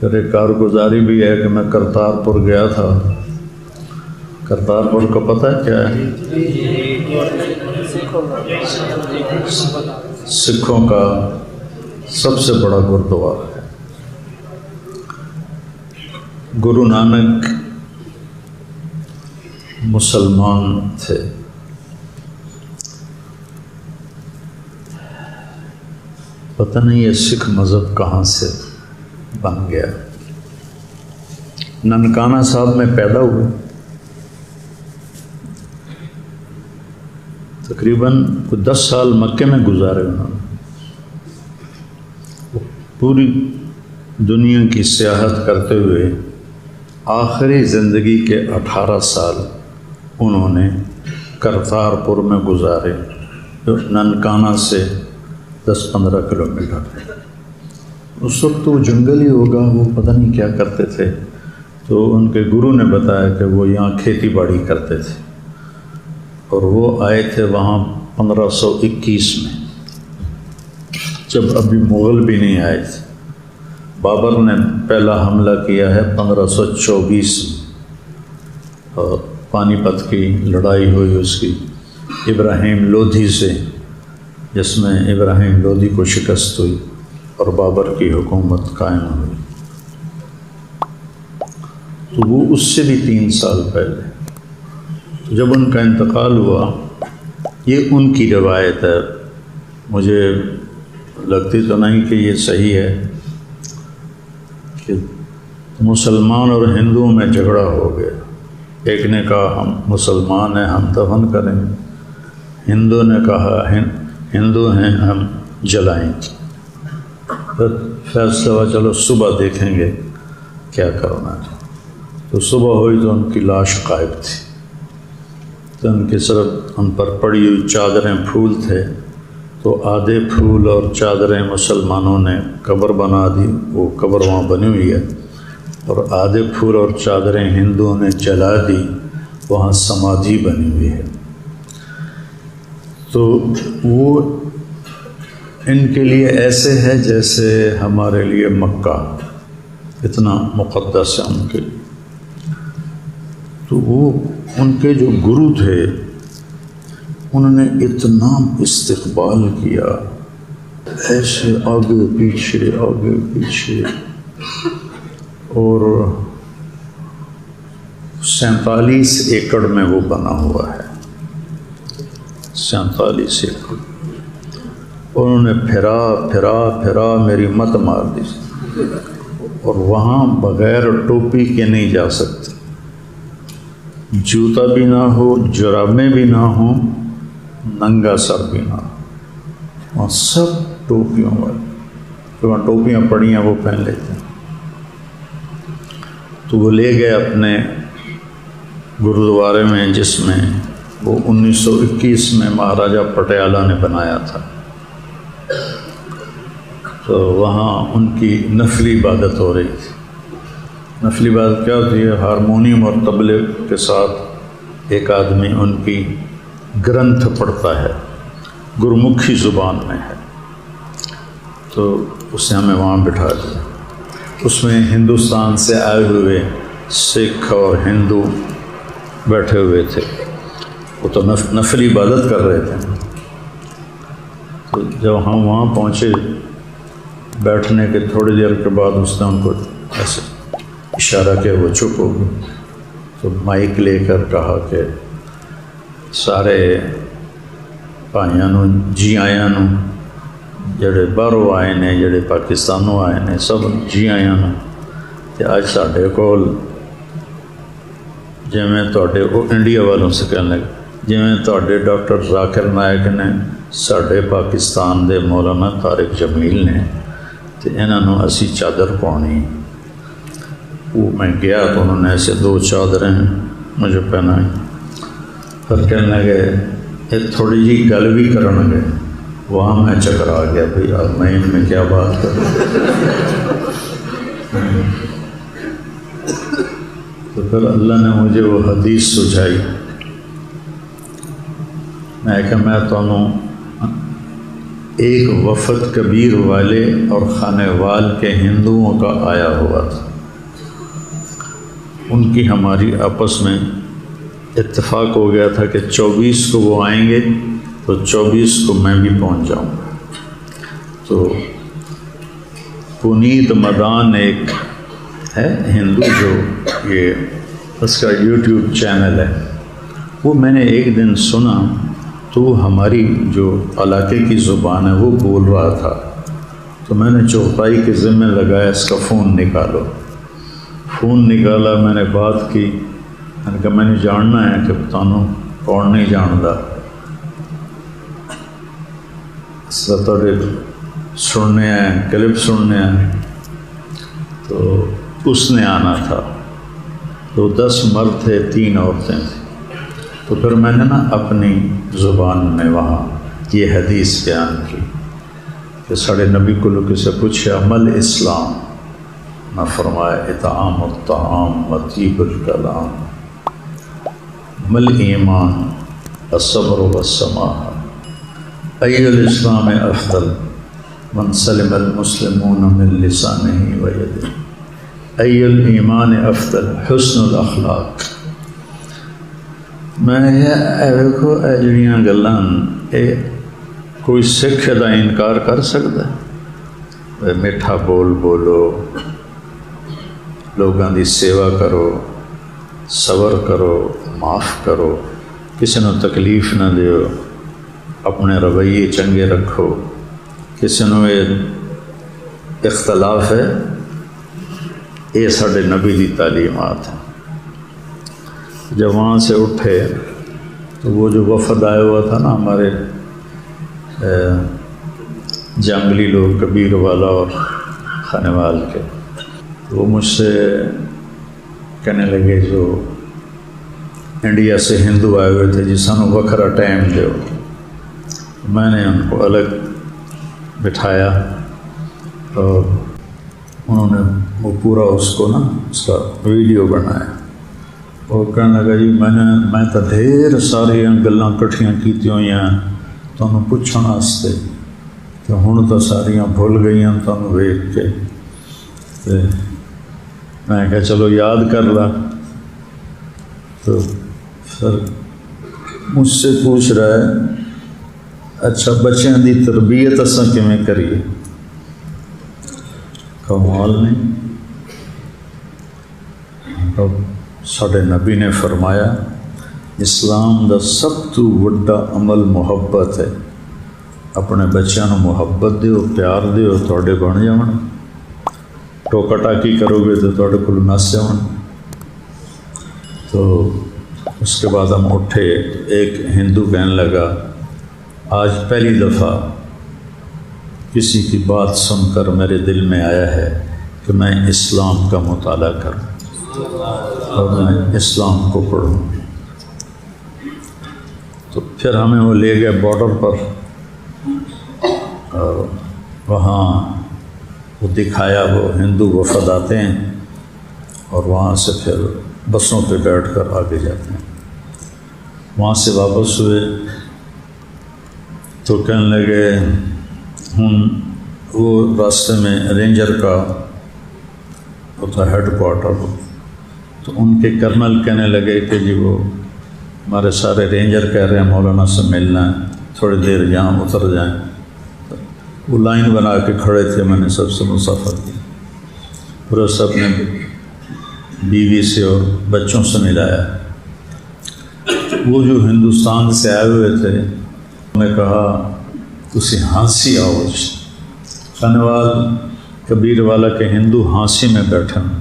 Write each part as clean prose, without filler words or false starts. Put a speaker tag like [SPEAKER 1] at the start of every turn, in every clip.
[SPEAKER 1] پھر ایک کارگزاری بھی ہے کہ میں کرتارپور گیا تھا. کرتارپور کا پتہ ہے کیا ہے؟ سکھوں کا سب سے بڑا گردوارا ہے. گرو نانک مسلمان تھے. پتہ نہیں یہ سکھ مذہب کہاں سے بن گیا. ننکانہ صاحب میں پیدا ہوئے. تقریباً 10 سال مکے میں گزارے انہوں نے. پوری دنیا کی سیاحت کرتے ہوئے آخری زندگی کے 18 سال انہوں نے کرتارپور میں گزارے، جو ننکانہ سے 10-15 کلومیٹر. اس وقت وہ جنگل ہی ہوگا، وہ پتہ نہیں کیا کرتے تھے. تو ان کے گرو نے بتایا کہ وہ یہاں کھیتی باڑی کرتے تھے، اور وہ آئے تھے وہاں 1521 میں، جب ابھی مغل بھی نہیں آئے تھے. بابر نے پہلا حملہ کیا ہے 1524 میں، اور پانی پت کی لڑائی ہوئی اس کی ابراہیم لودھی سے، جس میں ابراہیم لودھی کو شکست ہوئی اور بابر کی حکومت قائم ہوئی. تو وہ اس سے بھی 3 سال پہلے. جب ان کا انتقال ہوا، یہ ان کی روایت ہے، مجھے لگتی تو نہیں کہ یہ صحیح ہے، کہ مسلمان اور ہندوؤں میں جھگڑا ہو گیا. ایک نے کہا ہم مسلمان ہیں، ہم دفن کریں گے. ہندو نے کہا ہندو ہیں، ہم جلائیں گے. پھر فیصلہ ہوا چلو صبح دیکھیں گے کیا کرنا ہے. تو صبح ہوئی تو ان کی لاش غائب تھی. تو ان کی صرف ان پر پڑی ہوئی چادریں، پھول تھے. تو آدھے پھول اور چادریں مسلمانوں نے قبر بنا دی، وہ قبر وہاں بنی ہوئی ہے. اور آدھے پھول اور چادریں ہندوؤں نے جلا دی، وہاں سمادھی بنی ہوئی ہے. تو وہ ان کے لیے ایسے ہے جیسے ہمارے لیے مکہ، اتنا مقدس ہے ان کے لیے. تو وہ ان کے جو گرو تھے، انہوں نے اتنا استقبال کیا، ایسے آگے پیچھے. اور 47 ایکڑ میں وہ بنا ہوا ہے. 47 ایکڑ. انہوں نے پھرا میری مت مار دی. اور وہاں بغیر ٹوپی کے نہیں جا سکتے. جوتا بھی نہ ہو، جرابیں بھی نہ ہوں، ننگا سر بھی نہ ہو. وہاں سب ٹوپیوں والے، تو وہاں ٹوپیاں پڑی ہیں وہ پہن لیتے ہیں. تو وہ لے گئے اپنے گرودوارے میں، جس میں وہ 1921 میں مہاراجہ پٹیالہ نے بنایا تھا. تو وہاں ان کی نفلی عبادت ہو رہی تھی. نفلی عبادت کیا ہوتی ہے؟ ہارمونیم اور طبلے کے ساتھ ایک آدمی ان کی گرنتھ پڑھتا ہے، گرمکھی زبان میں ہے. تو اس نے ہمیں وہاں بٹھا دیا. اس میں ہندوستان سے آئے ہوئے سکھ اور ہندو بیٹھے ہوئے تھے. وہ تو نفلی عبادت کر رہے تھے. تو جب ہم وہاں پہنچے، بیٹھنے کے تھوڑی دیر کے بعد اس نے ان کو ایسے اشارہ کیا، وہ چپ ہو گئے. تو مائک لے کر کہا کہ سارے بھائیاں نوں جی آیاں نوں، جڑے باہروں آئے نے، جڑے پاکستانوں آئے نے، سب جی آیاں نوں. تے اج ساڈے کول جویں تواڈے وہ انڈیا والوں سے کہنے لگے، جویں تواڈے ڈاکٹر ذاکر نائک نے، ساڈے پاکستان دے مولانا طارق جمیل نے، تے انہاں نوں اسی چادر پاؤنی. وہ میں گیا تو انہوں نے ایسے 2 چادریں مجھے پہنائی. پھر کہنے لگے ایک تھوڑی جی گل بھی کرن گے. وہاں میں چکرا گیا، بھئی اب میں ان میں کیا بات کروں. تو پھر اللہ نے مجھے وہ حدیث سجھائی. میں کہ میں تمہیں ایک وفد کبیر والے اور خانہ وال کے ہندوؤں کا آیا ہوا تھا۔ ان کی ہماری آپس میں اتفاق ہو گیا تھا کہ 24 کو وہ آئیں گے تو 24 کو میں بھی پہنچ جاؤں گا۔ تو پنیت مدان ایک ہے ہندو، جو یہ اس کا یوٹیوب چینل ہے، وہ میں نے ایک دن سنا تو ہماری جو علاقے کی زبان ہے وہ بول رہا تھا، تو میں نے چوپائی کے ذمہ لگایا اس کا فون نکالو۔ فون نکالا، میں نے بات کی، میں نے کہا میں نے جاننا ہے کہ تانوں کون نہیں جانتا، ستارے سننے ہیں، کلپ سننے ہیں۔ تو اس نے آنا تھا، تو 10 مرد تھے، 3 عورتیں تھیں۔ تو پھر میں نے اپنی زبان میں وہاں یہ حدیث بیان کی کہ ساڑھے نبی کو لوگ سے پوچھا مل اسلام، نہ فرمایا اطعام الطعام و طیب الکلام، مل ایمان الصبر والسماحہ، ای الاسلام افضل من سلم المسلمون من لسانہ و یدہ، ای الایمان افضل حسن الاخلاق۔ میں دیکھو اے جڑیاں گلاں کوئی سکھ دا انکار کر سکتا ہے؟ میٹھا بول بولو، لوگاں دی سیوا کرو، صبر کرو، معاف کرو، کسی نو تکلیف نہ دیو، اپنے رویے چنگے رکھو، کسی نو اختلاف ہے، یہ ساڑھے نبی دی تعلیمات ہیں۔ جب وہاں سے اٹھے تو وہ جو وفد آیا ہوا تھا نا ہمارے جنگلی لوگ، کبیر والا اور خانہ وال کے، وہ مجھ سے کہنے لگے جو انڈیا سے ہندو آئے ہوئے تھے جی سانو وکھرا ٹائم دو۔ میں نے ان کو الگ بٹھایا اور انہوں نے وہ پورا اس کو اس کا ویڈیو بنایا۔ وہ کہنے لگا جی میں تو ڈھیر ساری گلاں کٹھیاں کیتیاں ہوئی ہیں تمہیں پوچھਣ واسطے، تو ہن تو ساریاں بھول گئی ہیں تمہیں ویکھ کے۔ میں کہا چلو یاد کر لا۔ تو پھر مجھ سے پوچھ رہا ہے اچھا بچیاں دی تربیت اساں کیویں کریے؟ کمال نہیں۔ ساڈے نبی نے فرمایا اسلام دا سب تو وڈا عمل محبت ہے، اپنے بچیاں نو محبت دیو، پیار دیو، تواڈے بن جاون، ٹوکا ٹاکی کرو گے تو تواڈے کول نس جاون۔ تو اس کے بعد ہم اٹھے، ایک ہندو کہنے لگا آج پہلی دفعہ کسی کی بات سن کر میرے دل میں آیا ہے کہ میں اسلام کا مطالعہ کروں اور میں اسلام کو پڑھوں۔ تو پھر ہمیں وہ لے گئے بارڈر پر، اور وہاں وہ دکھایا، وہ ہندو وفد آتے ہیں اور وہاں سے پھر بسوں پہ بیٹھ کر آگے جاتے ہیں۔ وہاں سے واپس ہوئے تو کہنے لگے وہ راستے میں رینجر کا ہوتا ہیڈ کوارٹر، تو ان کے کرنل کہنے لگے کہ جی وہ ہمارے سارے رینجر کہہ رہے ہیں مولانا سے ملنا ہے، تھوڑی دیر یہاں اتر جائیں۔ وہ لائن بنا کے کھڑے تھے، میں نے سب سے مصافحہ کی، پھر اس اپنے بیوی سے اور بچوں سے ملایا۔ وہ جو ہندوستان سے آئے ہوئے تھے انہوں نے کہا تسی ہانسی آؤ۔ خانہ وال کبیر والا کے ہندو ہانسی میں بیٹھے ہیں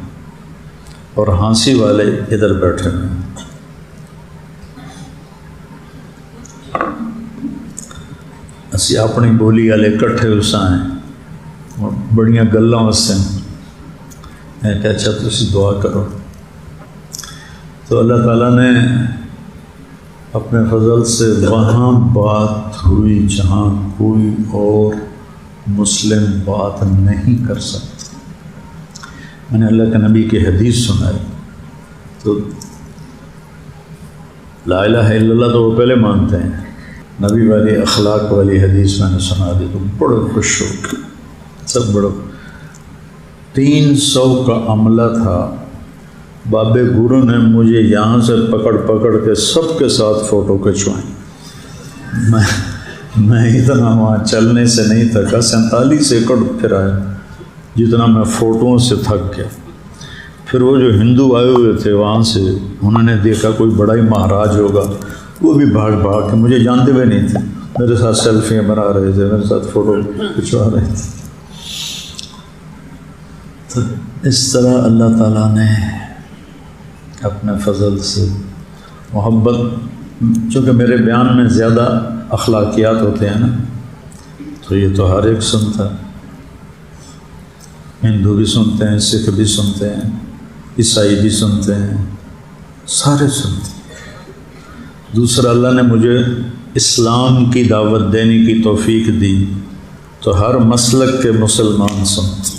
[SPEAKER 1] اور ہانسی والے ادھر بیٹھے ہیں۔ اسی اپنی بولی والے کٹھے اساں ہیں، بڑیاں گلاں وسے میں کہ اچھا تسی دعا کرو۔ تو اللہ تعالیٰ نے اپنے فضل سے وہاں بات ہوئی جہاں کوئی اور مسلم بات نہیں کر سکتا۔ میں نے اللہ کے نبی کی حدیث سنائی تو لا الہ الا اللہ تو وہ پہلے مانتے ہیں، نبی والی اخلاق والی حدیث میں نے سنا دی تو بڑے خوش ہو گئے سب بڑے. 300 کا عملہ تھا. بابے گرو نے مجھے یہاں سے پکڑ پکڑ کے سب کے ساتھ فوٹو کھنچوائیں. میں اتنا وہاں چلنے سے نہیں تھکا. 47 ایکڑ پھر آیا جتنا میں فوٹوؤں سے تھک گیا. پھر وہ جو ہندو آئے ہوئے تھے وہاں سے, انہوں نے دیکھا کوئی بڑا ہی مہاراج ہوگا, وہ بھی بھاگ بھاگ کے, مجھے جانتے ہوئے نہیں تھے, میرے ساتھ سیلفیاں بنا رہے تھے, میرے ساتھ فوٹو کھنچوا رہے تھے. تو اس طرح اللہ تعالیٰ نے اپنے فضل سے محبت, چونکہ میرے بیان میں زیادہ اخلاقیات ہوتے ہیں نا, تو یہ تو ہر ایک سنتا ہے. ہندو بھی سنتے ہیں, سکھ بھی سنتے ہیں, عیسائی بھی سنتے ہیں, سارے سنتے ہیں. دوسرا, اللہ نے مجھے اسلام کی دعوت دینے کی توفیق دی تو ہر مسلک کے مسلمان سنتے.